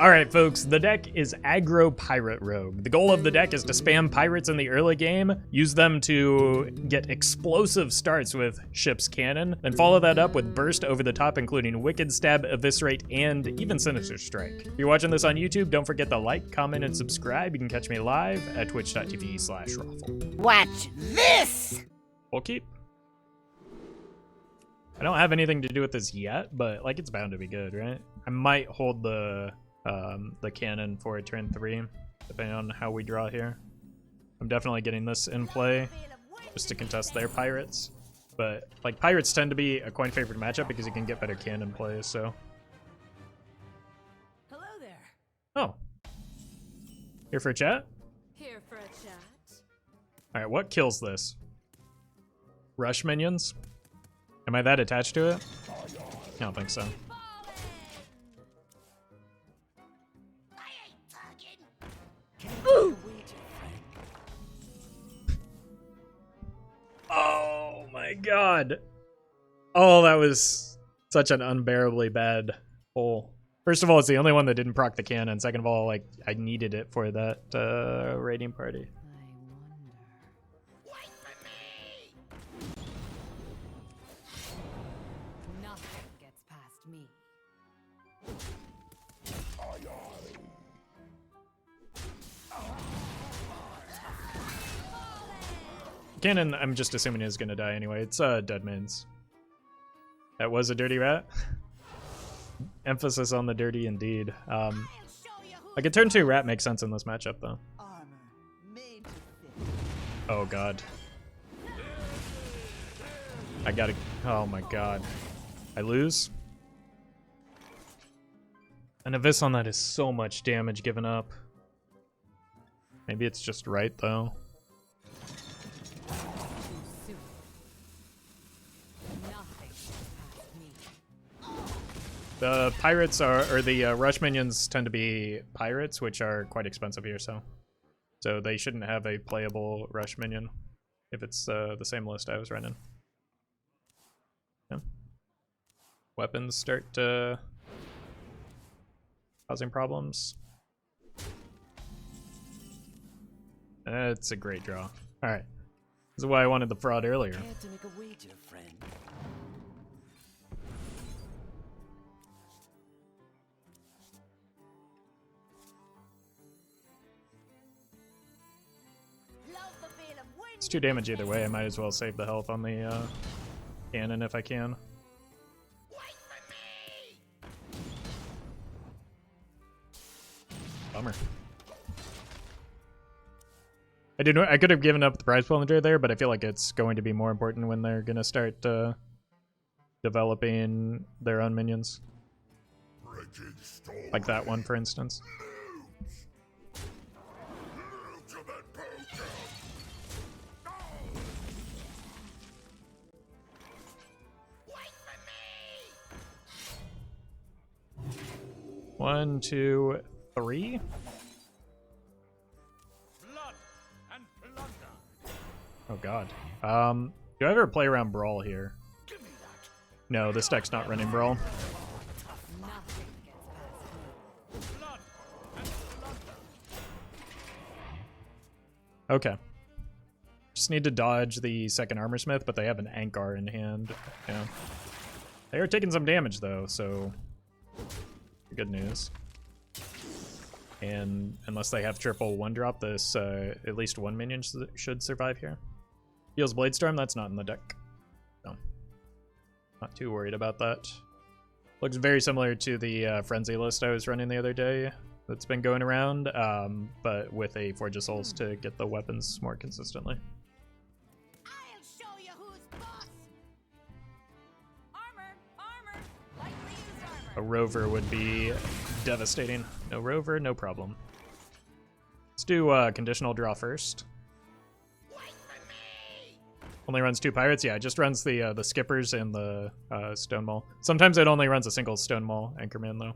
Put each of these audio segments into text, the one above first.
Alright folks, the deck is Aggro Pirate Rogue. The goal of the deck is to spam pirates in the early game, use them to get explosive starts with Ship's Cannon, then follow that up with Burst over the top, including Wicked Stab, Eviscerate, and even Sinister Strike. If you're watching this on YouTube, don't forget to like, comment, and subscribe. You can catch me live at twitch.tv/Roffle. Watch this! We'll keep. I don't have anything to do with this yet, but like it's bound to be good, right? I might hold the cannon for a turn 3, depending on how we draw here. I'm definitely getting this in play just to contest their pirates. But like pirates tend to be a coin favorite matchup because you can get better cannon plays, so. Hello there. Oh. Here for a chat? Here for a chat. Alright, what kills this? Rush minions? Am I that attached to it? I don't think so. Oh my god. Oh, that was such an unbearably bad hole. First of all, it's the only one that didn't proc the cannon. Second of all, like, I needed it for that raiding party. Wait for me! Nothing gets past me. Cannon, I'm just assuming is gonna die anyway. It's dead mins. That was a dirty rat. Emphasis on the dirty indeed. Like a turn 2 rat makes sense in this matchup though. Oh god. I gotta, oh my god. I lose? An Abyss on that is so much damage given up. Maybe it's just right though. The pirates are, or the rush minions tend to be pirates, which are quite expensive here, so they shouldn't have a playable rush minion if it's the same list I was running. Yeah. Weapons start causing problems. It's a great draw. All right, this is why I wanted the fraud earlier. Care to make a wager, friend? It's 2 damage either way. I might as well save the health on the cannon if I can. Bummer. I could have given up the prize Plunderer there, but I feel like it's going to be more important when they're gonna start developing their own minions. Like that one, for instance. One, two, three. Blood and plunder. Oh god. Do I ever play around Brawl here? No, this deck's not running Brawl. Nothing gets past me. Blood and plunder. Okay. Just need to dodge the second Armor Smith, but they have an Ankar in hand. Yeah. They are taking some damage though, so good news. And unless they have triple 1-drop, this at least one minion should survive here. Heals Bladestorm, that's not in the deck. So not too worried about that. Looks very similar to the Frenzy list I was running the other day that's been going around, but with a Forge of Souls to get the weapons more consistently. I'll show you who's boss. Armor. Lightly used armor. A Rover would be devastating. No Rover, no problem. Let's do conditional draw first. Only runs 2 pirates? Yeah, it just runs the skippers and the stone maul. Sometimes it only runs a single stone maul anchorman though.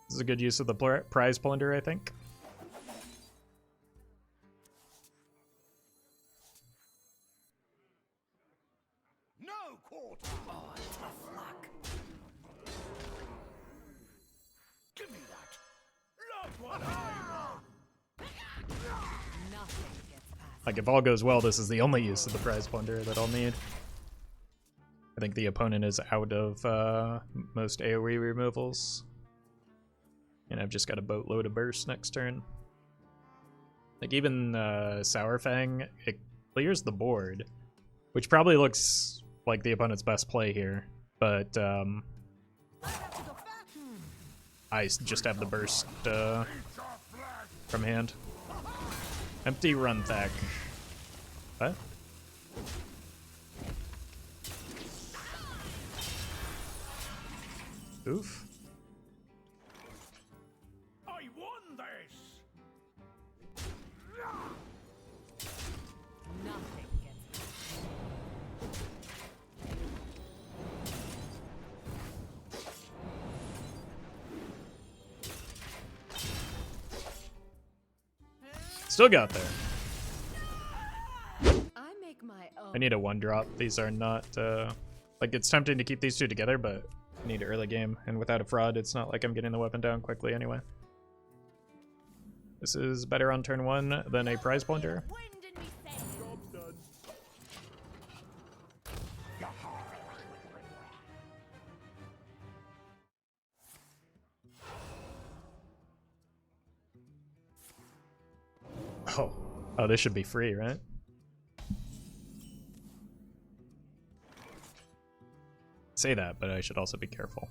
This is a good use of the prize Plunderer, I think. No quarter. Oh, tough luck. Give me that. Look what I Nothing gets past Like, if all goes well, this is the only use of the prize plunderer that I'll need. I think the opponent is out of most AoE removals. And I've just got a boatload of burst next turn. Like, even Sour Fang, it clears the board, which probably looks like the opponent's best play here. But I just have the burst from hand. Empty run thack. What? Oof. I won this. nothing gets past Still got there. I make my own. I need a 1-drop. These are not, like, it's tempting to keep these two together, but I need early game. And without a fraud, it's not like I'm getting the weapon down quickly anyway. This is better on turn 1 than a prize plunderer. Wind in me sails. Job's done. Oh, this should be free, right? Say that, but I should also be careful.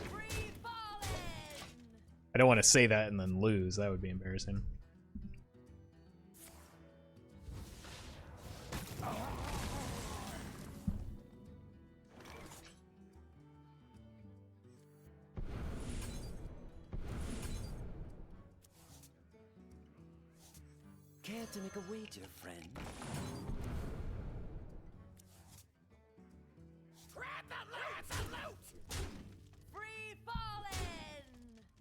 Free falling. I don't want to say that and then lose. That would be embarrassing. Care to make a wager, friend? Free falling.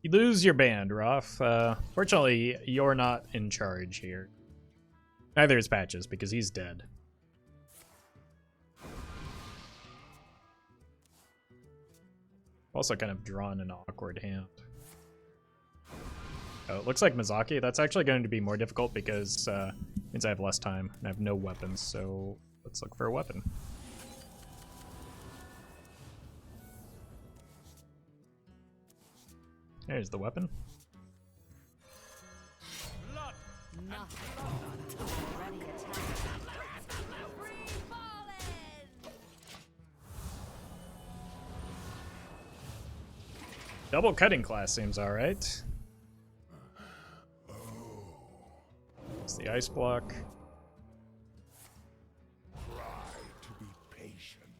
You lose your band, Roff. Fortunately, you're not in charge here. Neither is Patches, because he's dead. Also kind of drawn an awkward hand. Oh, it looks like Mizaki. That's actually going to be more difficult because means I have less time and I have no weapons, so let's look for a weapon. There's the weapon. Blood. Nothing. Ready attack. Free falling. Double cutting class seems alright. It's the ice block. Try to be patient.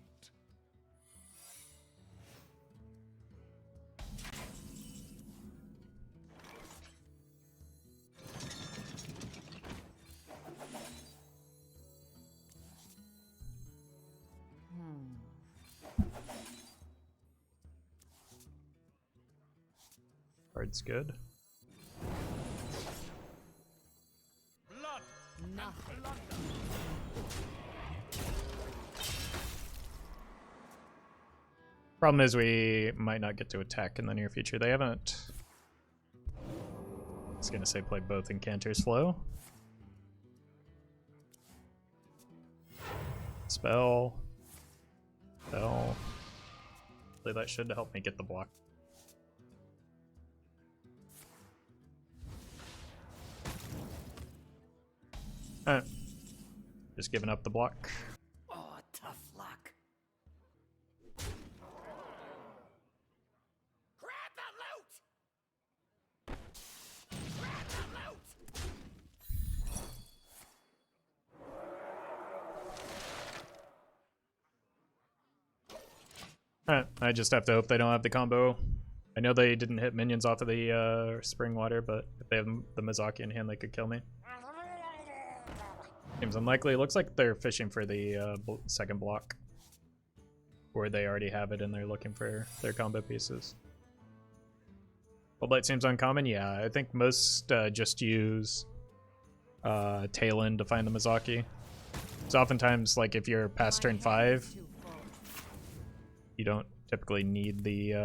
Card's good. Blood. Nothing. Plunder. Problem is we might not get to attack in the near future. They haven't... I was gonna say play both Incanter's Flow. Spell. Spell. Play that should help me get the block. Alright. Just giving up the block. Oh, tough luck. Grab the loot! Grab the loot! Alright, I just have to hope they don't have the combo. I know they didn't hit minions off of the spring water, but if they have the Mizaki in hand, they could kill me. Seems unlikely. It looks like they're fishing for the second block. Or they already have it and they're looking for their combo pieces. Cold Light seems uncommon. Yeah, I think most just use tail end to find the Mizaki. So oftentimes, like if you're past turn 5, you don't typically need the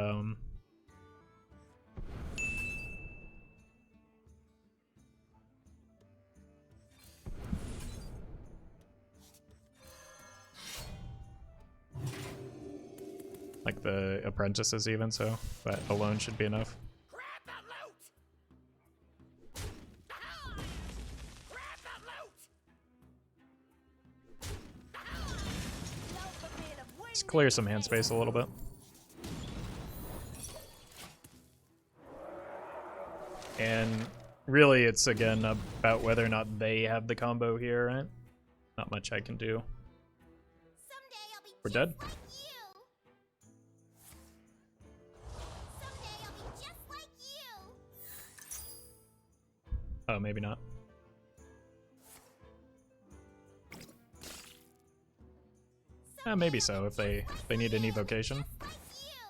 like the apprentices even, so that alone should be enough. Grab the loot! Grab the loot! Just clear some hand space a little bit. And really it's again about whether or not they have the combo here, right? Not much I can do. Someday I'll be We're just dead? like you. Someday I'll be just like you. Oh, maybe not. Maybe so, if they need an evocation. Just like you.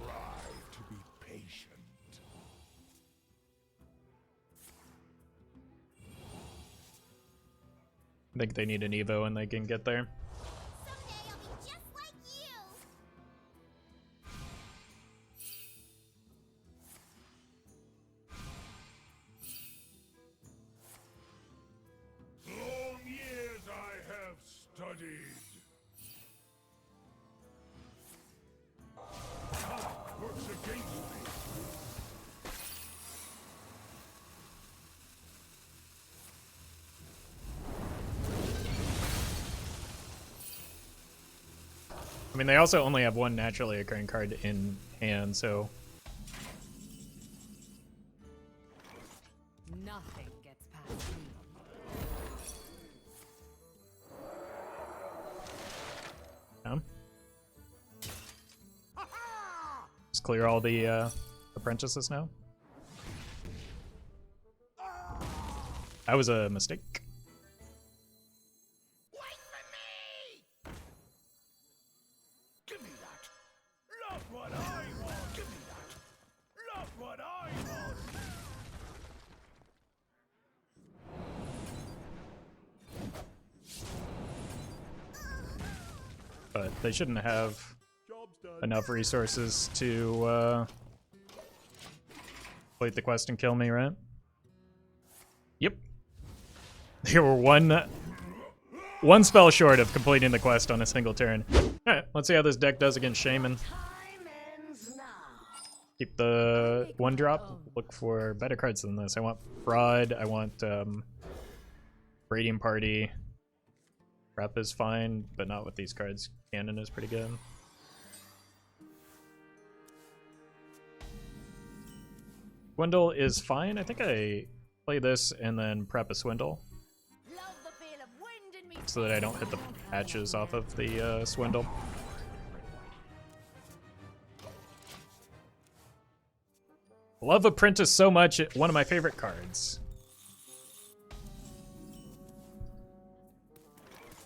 Try to be patient. I think they need an evo and they can get there. Someday I'll be just like you. Long years I have studied. Time works against me. I mean, they also only have one naturally occurring card in hand, so Nothing gets past me. just clear all the apprentices now. That was a mistake. Wait for me! Give me that. Look what I want. Give me that. Look what I want. But they shouldn't have enough resources to complete the quest and kill me, right? Yep. They were one spell short of completing the quest on a single turn. Alright, let's see how this deck does against Shaman. Keep the 1-drop. Look for better cards than this. I want Fraud. I want Radiant Party. Prep is fine, but not with these cards. Cannon is pretty good. Swindle is fine. I think I play this and then prep a Swindle Love the feel of wind in me. so that I don't hit the patches off of the Swindle. Love Apprentice so much, one of my favorite cards.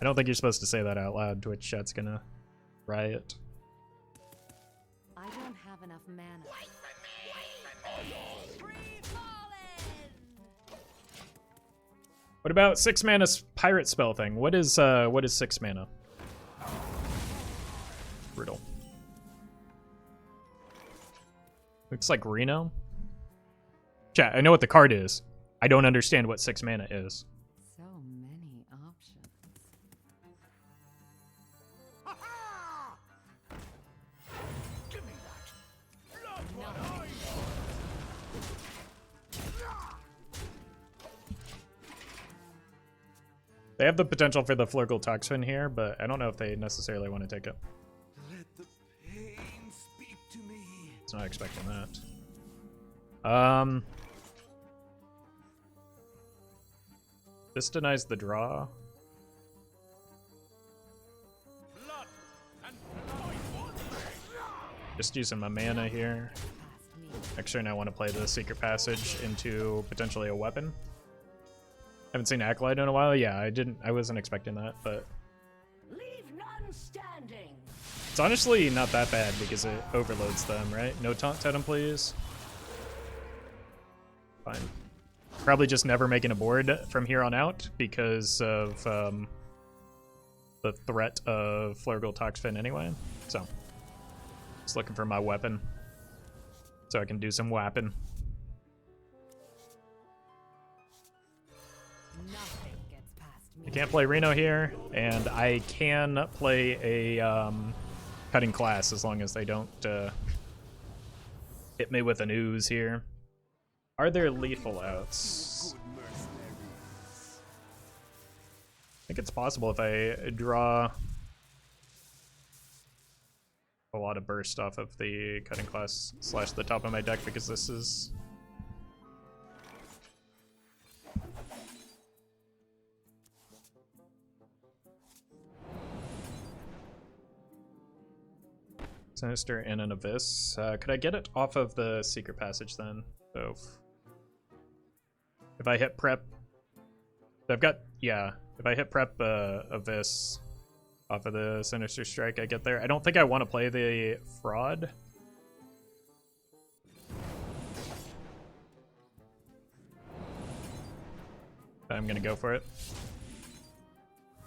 I don't think you're supposed to say that out loud. Twitch chat's gonna riot. I don't have enough mana. Free falling. What about 6 mana pirate spell thing? What is 6 mana? Brutal. Looks like Reno. Chat, I know what the card is. I don't understand what 6 mana is. So many options. Give me that. Look what I want. They have the potential for the Flurgle Toxin here, but I don't know if they necessarily want to take it. Let the pain speak to me. It's not expecting that. This denies the draw. Blood and blood. Just using my mana here. Past me. Next turn I want to play the Secret Passage into potentially a weapon. Haven't seen Acolyte in a while. Yeah, I wasn't expecting that, but Leave none standing. it's honestly not that bad because it overloads them, right? No taunt totem, please. Fine. Probably just never making a board from here on out because of the threat of Flurgle Toxfin anyway. So, just looking for my weapon so I can do some whapping. Nothing gets past me. I can't play Reno here, and I can play a cutting class as long as they don't hit me with an ooze here. Are there lethal outs? I think it's possible if I draw a lot of burst off of the cutting class / the top of my deck, because this is Sinister and an Abyss. Could I get it off of the secret passage then? So if I hit prep, I've got, yeah, if I hit prep Abyss off of the Sinister Strike, I get there. I don't think I want to play the Fraud. I'm gonna go for it.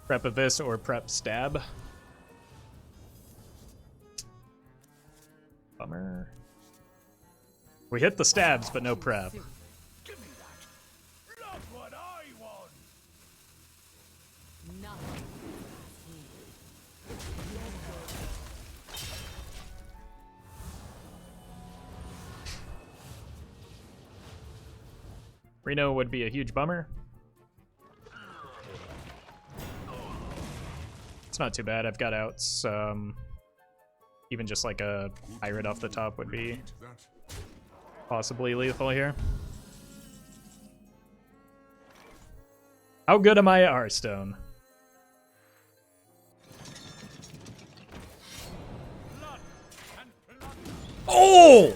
Prep Abyss or prep Stab. Bummer. We hit the stabs, but no prep. Give me that. Look what I want. Nothing gets past me. Reno would be a huge bummer. It's not too bad. I've got outs. Even just like a pirate off the top would be possibly lethal here. How good am I at Hearthstone? Oh!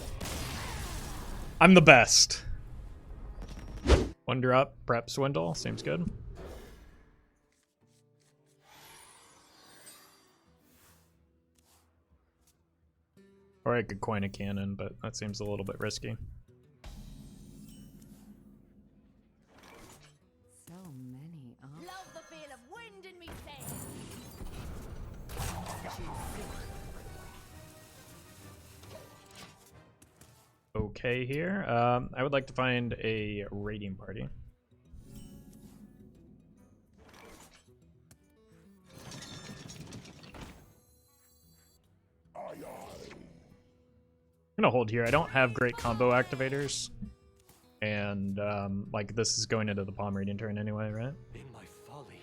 I'm the best. One drop, prep Swindle, seems good. Or I could coin a cannon, but that seems a little bit risky. So many options. Love the feel of wind in me sails. Okay here. I would like to find a raiding party. I'm gonna hold here. I don't have great combo activators, and like this is going into the palm reading turn anyway, right? In my folly,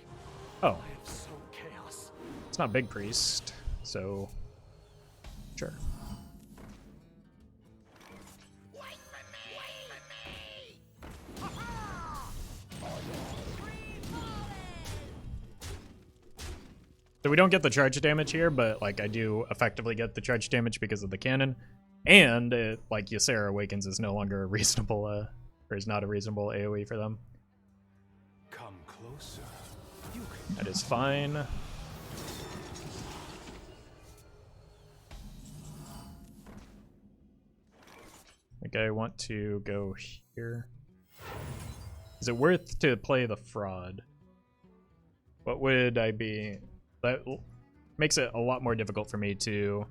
Oh, I have sown chaos. it's not Big Priest, so sure. Wait for me! Wait for me! So we don't get the charge damage here, but like I do effectively get the charge damage because of the cannon, and it, like Ysera Awakens is no longer a reasonable, or is not a reasonable AOE for them. Come closer. You can That is fine. I think I want to go here. Is it worth to play the Fraud? What would I be? That makes it a lot more difficult for me to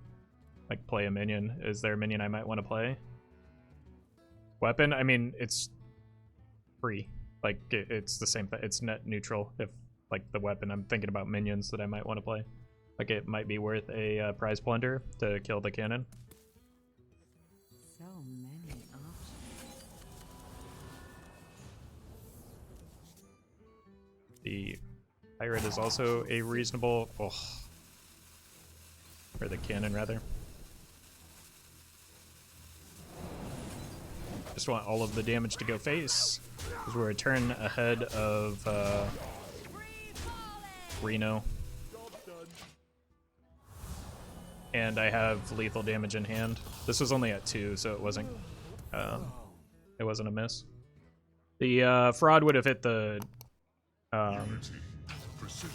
like play a minion. Is there a minion I might want to play? Weapon? I mean, it's free. Like it's the same thing. It's net neutral. If like the weapon, I'm thinking about minions that I might want to play. Like it might be worth a prize Plunderer to kill the cannon. So many options. The pirate is also a reasonable, or the cannon rather. Just want all of the damage to go face, because we're a turn ahead of Reno. And I have lethal damage in hand. This was only at 2, so it wasn't a miss. The Fraud would have hit the Precision.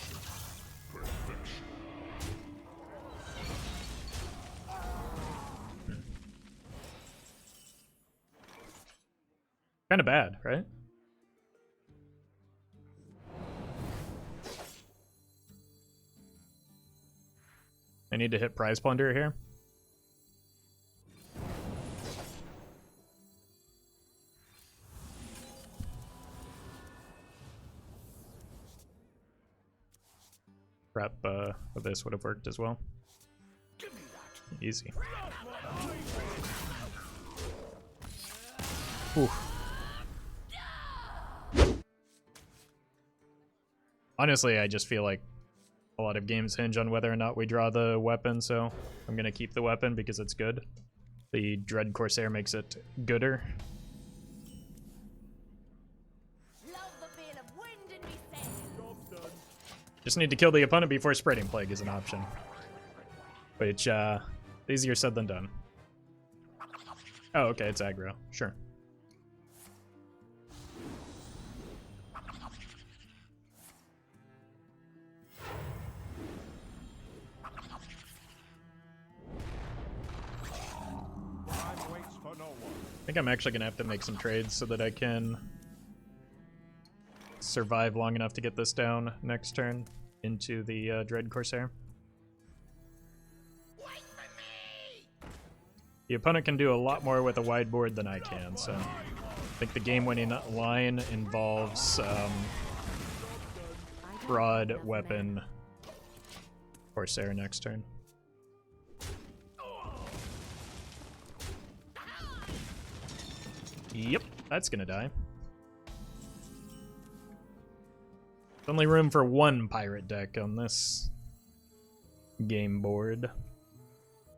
Perfection. Kind of bad, right? I need to hit Prize Plunderer here. Prep of this would have worked as well. Easy. Ooh. Honestly, I just feel like a lot of games hinge on whether or not we draw the weapon, so I'm gonna keep the weapon because it's good. The Dread Corsair makes it gooder. Love the feel of wind in me sails. Just need to kill the opponent before Spreading Plague is an option. Which, easier said than done. Oh, okay, it's aggro. Sure. I think I'm actually gonna have to make some trades so that I can survive long enough to get this down next turn into the Dread Corsair. The opponent can do a lot more with a wide board than I can, so I think the game-winning line involves Fraud, Weapon, Corsair next turn. Yep, that's gonna die. There's only room for one pirate deck on this game board.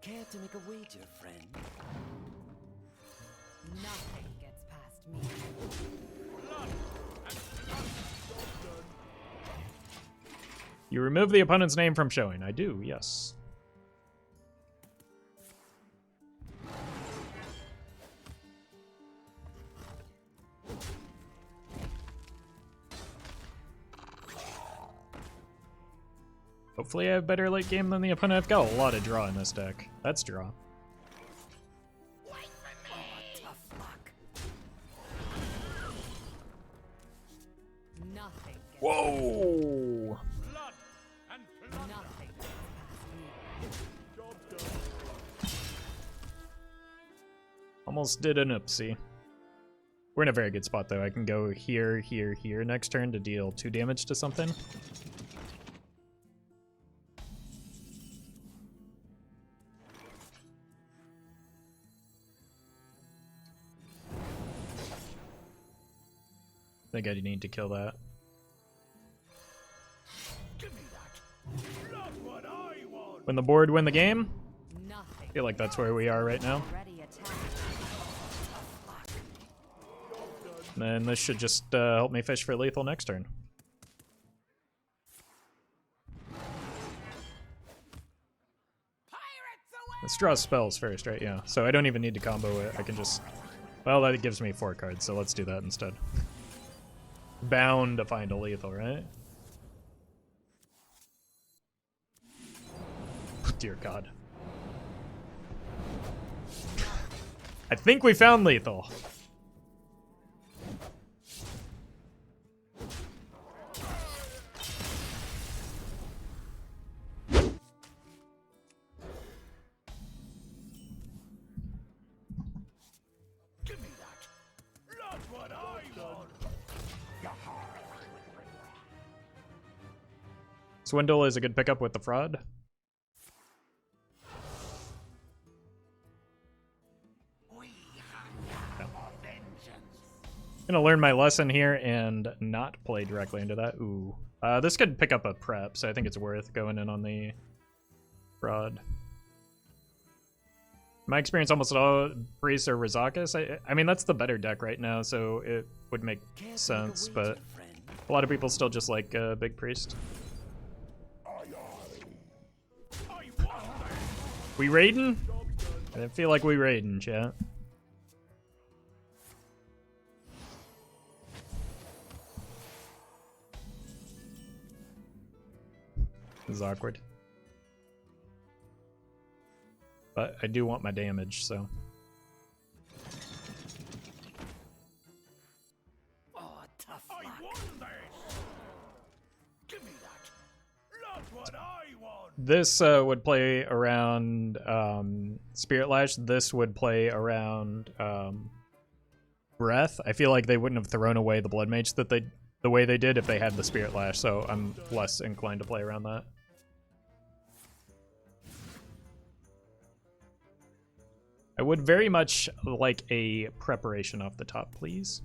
Care to make a wager, friend? Nothing gets past me. You remove the opponent's name from showing. I do, yes. Hopefully I have better late game than the opponent. I've got a lot of draw in this deck. That's draw. Tough luck. Nothing gets Whoa! nothing gets past me. Almost did an oopsie. We're in a very good spot though. I can go here, here, here next turn to deal 2 damage to something. I think I need to kill that. Give me that. Not what I want. Win the board, win the game. Nothing. I feel like that's where we are right now. Already attacked. And then this should just help me fish for lethal next turn. Let's draw spells first, right? Yeah. So I don't even need to combo it. I can just... Well, that gives me 4 cards, so let's do that instead. Bound to find a lethal, right? Dear God. I think we found lethal. Give me that. Not what I want. Swindle is a good pickup with the Fraud. Gonna learn my lesson here and not play directly into that. Ooh. This could pick up a prep, so I think it's worth going in on the Fraud. My experience, almost all priests are Rizakis. I mean, that's the better deck right now, so it would make sense, but a lot of people still just like Big Priest. We raiding? I didn't feel like we raiding, chat. This is awkward. But I do want my damage, so. I won this! Give me that! Look what I won! This would play around Spirit Lash. This would play around Breath. I feel like they wouldn't have thrown away the Blood Mage that the way they did if they had the Spirit Lash, so I'm less inclined to play around that. I would very much like a preparation off the top, please.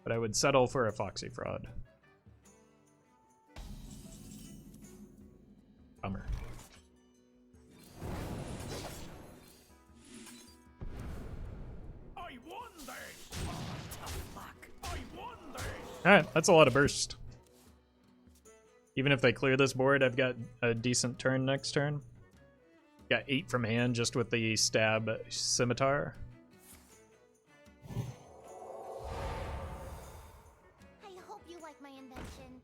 But I would settle for a Foxy Fraud. Bummer. I won this! Oh, tough luck. I won this! Alright, that's a lot of burst. Even if they clear this board, I've got a decent turn next turn. Got 8 from hand just with the stab Scimitar. I hope you like my invention.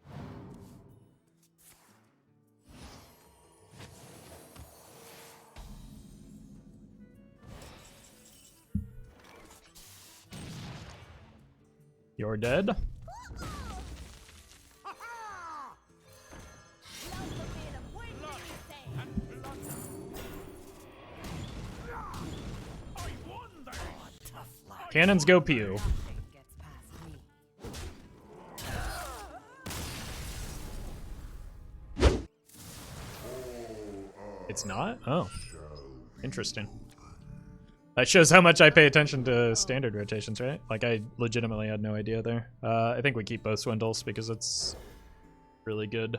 You're dead. Love the feel of wind in me say. I won this! Tough luck. Cannons go pew. Nothing gets past me. It's not? Oh. Interesting. That shows how much I pay attention to standard rotations, right? Like, I legitimately had no idea there. I think we keep both Swindles because it's really good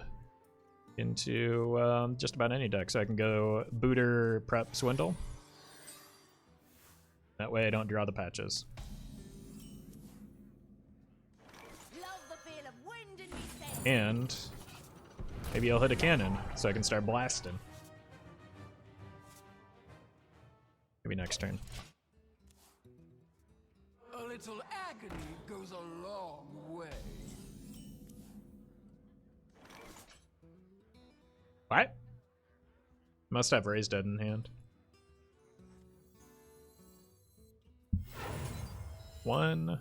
into just about any deck. So I can go Booter, Prep, Swindle. That way I don't draw the patches. Love the feel of wind in me say. And maybe I'll hit a cannon so I can start blasting. Maybe next turn. A little agony goes a long way. What? Must have Raised Dead in hand. 1,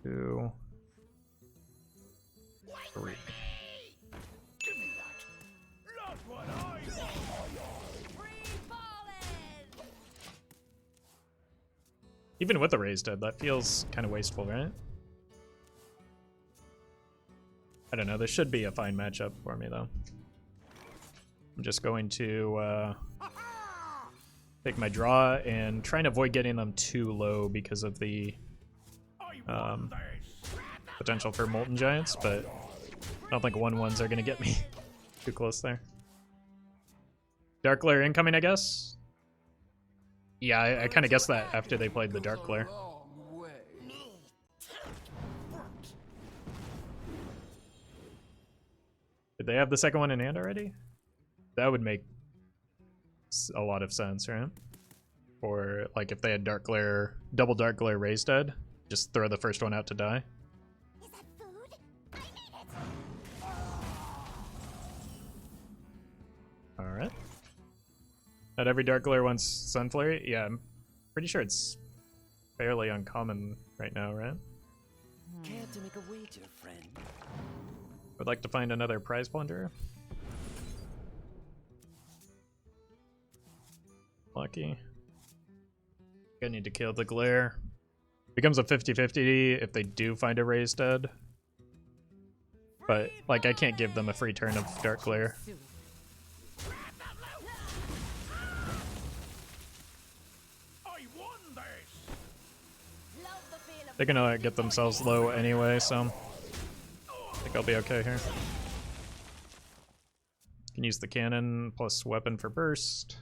2, 3. Give me that! Look what I won! Free falling! Even with the Raised Dead, that feels kind of wasteful, right? I don't know. This should be a fine matchup for me, though. I'm just going to take my draw and try and avoid getting them too low because of the potential for Molten Giants, but I don't think 1/1s are going to get me too close there. Dark Glare incoming, I guess? Yeah, I kind of guessed that after they played the Dark Glare. Long way. Did they have the second one in hand already? That would make a lot of sense, right? Or like if they had Dark Glare, double Dark Glare Raised Dead, just throw the first one out to die. Is that food? I need it! Alright. Not every Dark Glare wants Sunflare? Yeah, I'm pretty sure it's fairly uncommon right now, right? Care to make a wager, friend? Would like to find another prize Plunderer. Lucky. I need to kill the Glare. Becomes a 50-50 if they do find a Raised Dead. But, like, I can't give them a free turn of Dark Glare. Soon. I won this! Love the feel of They're gonna get themselves low anyway, so I think I'll be okay here. Can use the cannon plus weapon for burst.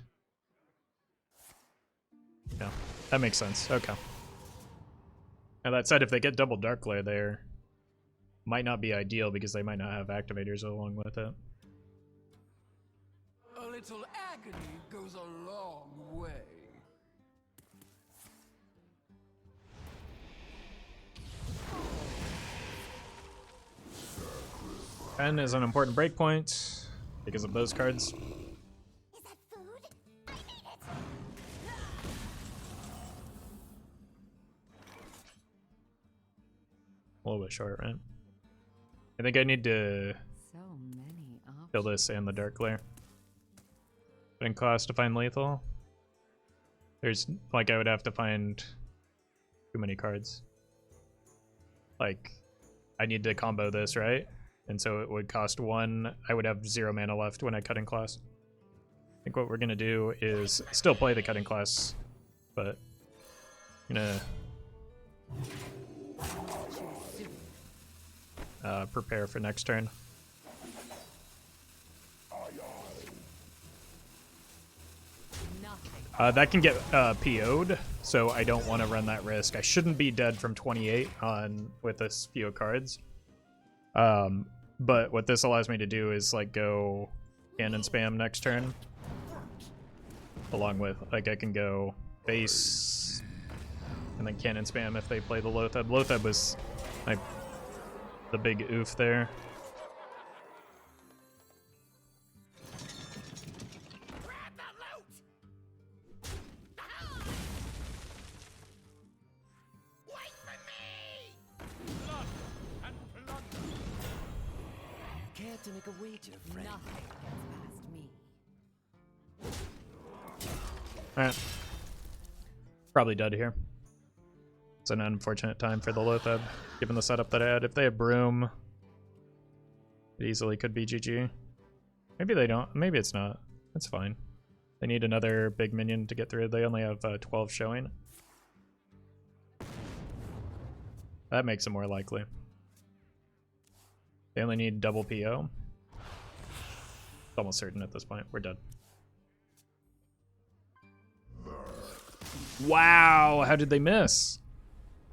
Yeah, that makes sense. Okay. Now that said, if they get double Dark Glare there, might not be ideal because they might not have activators along with it. A little agony goes a long way. Pen is an important breakpoint because of those cards. Is that food? I need it! A little bit short, right? I think I need to So many options. kill this and the Dark Glare. Didn't cost to find lethal. There's, like, I would have to find too many cards. Like, I need to combo this, right? And so it would cost 1. I would have 0 mana left when I cut in class. I think what we're gonna do is still play the cutting class, but I'm gonna prepare for next turn. That can get PO'd, so I don't want to run that risk. I shouldn't be dead from 28 on with this few cards. But what this allows me to do is like go cannon spam next turn. Along with, like, I can go base and then cannon spam if they play the Lotheb. Lotheb was like the big oof there. Care to make a wager, friend? Nothing gets past me. Alright. Probably dead here. It's an unfortunate time for the Lotheb, given the setup that I had. If they have Broom, it easily could be GG. Maybe they don't. Maybe it's not. That's fine. They need another big minion to get through. They only have 12 showing. That makes it more likely. They only need double PO. It's almost certain at this point. We're dead. Wow, how did they miss?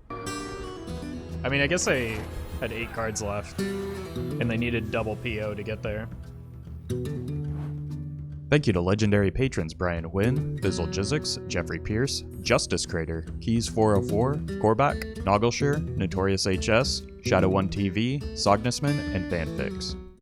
I mean, I guess they had 8 cards left, and they needed double PO to get there. Thank you to legendary patrons Brian Wynn, Bizzle Jizzix, Jeffrey Pierce, Justice Crater, Keys404, Korback, Noggleshire, Notorious HS, Shadow1 TV, Sognisman, and Fanfix.